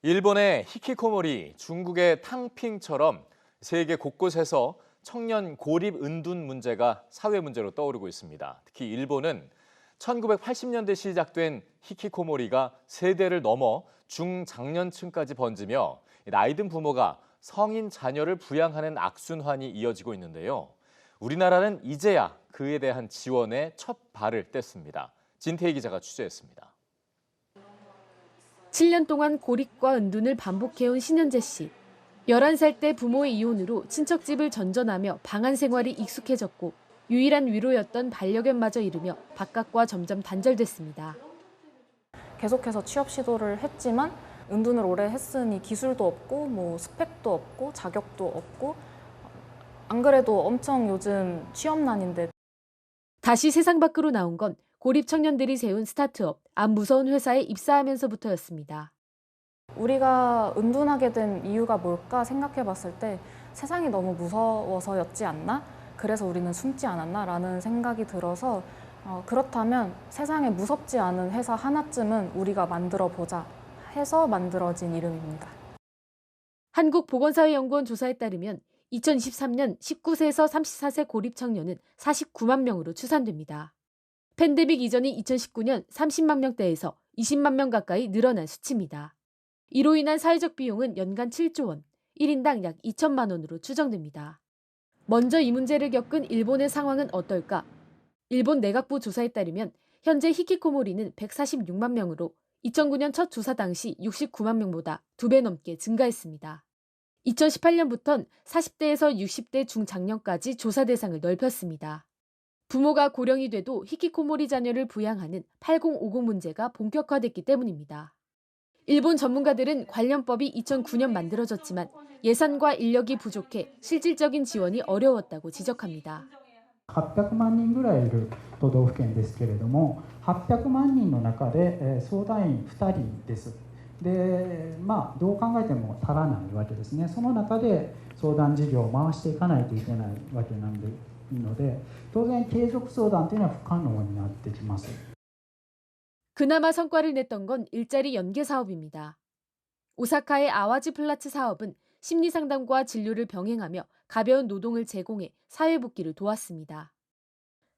일본의 히키코모리, 중국의 탕핑처럼 세계 곳곳에서 청년 고립 은둔 문제가 사회 문제로 떠오르고 있습니다. 특히 일본은 1980년대 시작된 히키코모리가 세대를 넘어 중장년층까지 번지며 나이든 부모가 성인 자녀를 부양하는 악순환이 이어지고 있는데요. 우리나라는 이제야 그에 대한 지원에 첫 발을 뗐습니다. 진태희 기자가 취재했습니다. 7년 동안 고립과 은둔을 반복해온 신현재 씨. 11살 때 부모의 이혼으로 친척집을 전전하며 방한 생활이 익숙해졌고 유일한 위로였던 반려견마저 잃으며 바깥과 점점 단절됐습니다. 계속해서 취업 시도를 했지만 은둔을 오래 했으니 기술도 없고 스펙도 없고 자격도 없고 안 그래도 엄청 요즘 취업난인데. 다시 세상 밖으로 나온 건 고립 청년들이 세운 스타트업 안 무서운 회사에 입사하면서부터였습니다. 우리가 은둔하게 된 이유가 뭘까 생각해 봤을 때 세상이 너무 무서워서였지 않나? 그래서 우리는 숨지 않았나? 라는 생각이 들어서 그렇다면 세상에 무섭지 않은 회사 하나쯤은 우리가 만들어 보자 해서 만들어진 이름입니다. 한국보건사회연구원 조사에 따르면 2023년 19세에서 34세 고립 청년은 49만 명으로 추산됩니다. 팬데믹 이전인 2019년 30만 명대에서 20만 명 가까이 늘어난 수치입니다. 이로 인한 사회적 비용은 연간 7조 원, 1인당 약 2천만 원으로 추정됩니다. 먼저 이 문제를 겪은 일본의 상황은 어떨까? 일본 내각부 조사에 따르면 현재 히키코모리는 146만 명으로 2009년 첫 조사 당시 69만 명보다 2배 넘게 증가했습니다. 2018년부터는 40대에서 60대 중장년까지 조사 대상을 넓혔습니다. 부모가 고령이 돼도 히키코모리 자녀를 부양하는 8050 문제가 본격화됐기 때문입니다. 일본 전문가들은 관련법이 2009년 만들어졌지만 예산과 인력이 부족해 실질적인 지원이 어려웠다고 지적합니다. 800万人ぐらいいる都道府県ですけれども、800万人の中で相談員2人です。で、どう考えても足らないわけですね。その中で相談事業を回していかないといけないわけなんでいいので、当然継続相談というのは不可能になってきます。 그나마 성과를 냈던 건 일자리 연계 사업입니다. 오사카의 아와지 플라츠 사업은 심리상담과 진료를 병행하며 가벼운 노동을 제공해 사회복귀를 도왔습니다.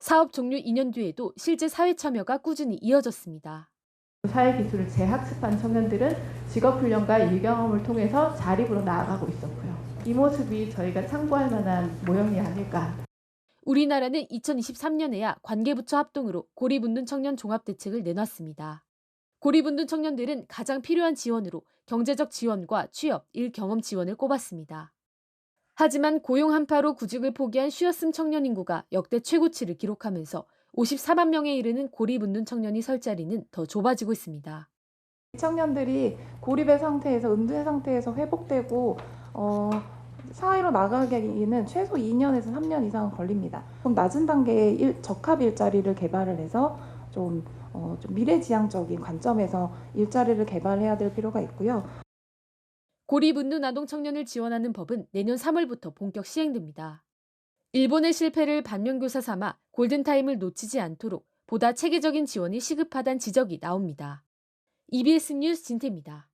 사업 종료 2년 뒤에도 실제 사회 참여가 꾸준히 이어졌습니다. 사회기술을 재학습한 청년들은 직업훈련과 일경험을 통해서 자립으로 나아가고 있었고요. 이 모습이 저희가 참고할 만한 모형이 아닐까. 우리나라는 2023년에야 관계부처 합동으로 고립은둔 청년 종합대책을 내놨습니다. 고립은둔 청년들은 가장 필요한 지원으로 경제적 지원과 취업, 일 경험 지원을 꼽았습니다. 하지만 고용 한파로 구직을 포기한 쉬었음 청년 인구가 역대 최고치를 기록하면서 54만 명에 이르는 고립은둔 청년이 설 자리는 더 좁아지고 있습니다. 청년들이 고립의 상태에서 은둔의 상태에서 회복되고 사회로 나가기에는 최소 2년에서 3년 이상은 걸립니다. 좀 낮은 단계의 적합 일자리를 개발을 해서 좀 미래지향적인 관점에서 일자리를 개발해야 될 필요가 있고요. 고립은둔 아동 청년을 지원하는 법은 내년 3월부터 본격 시행됩니다. 일본의 실패를 반면교사 삼아 골든타임을 놓치지 않도록 보다 체계적인 지원이 시급하다는 지적이 나옵니다. EBS 뉴스 진태입니다.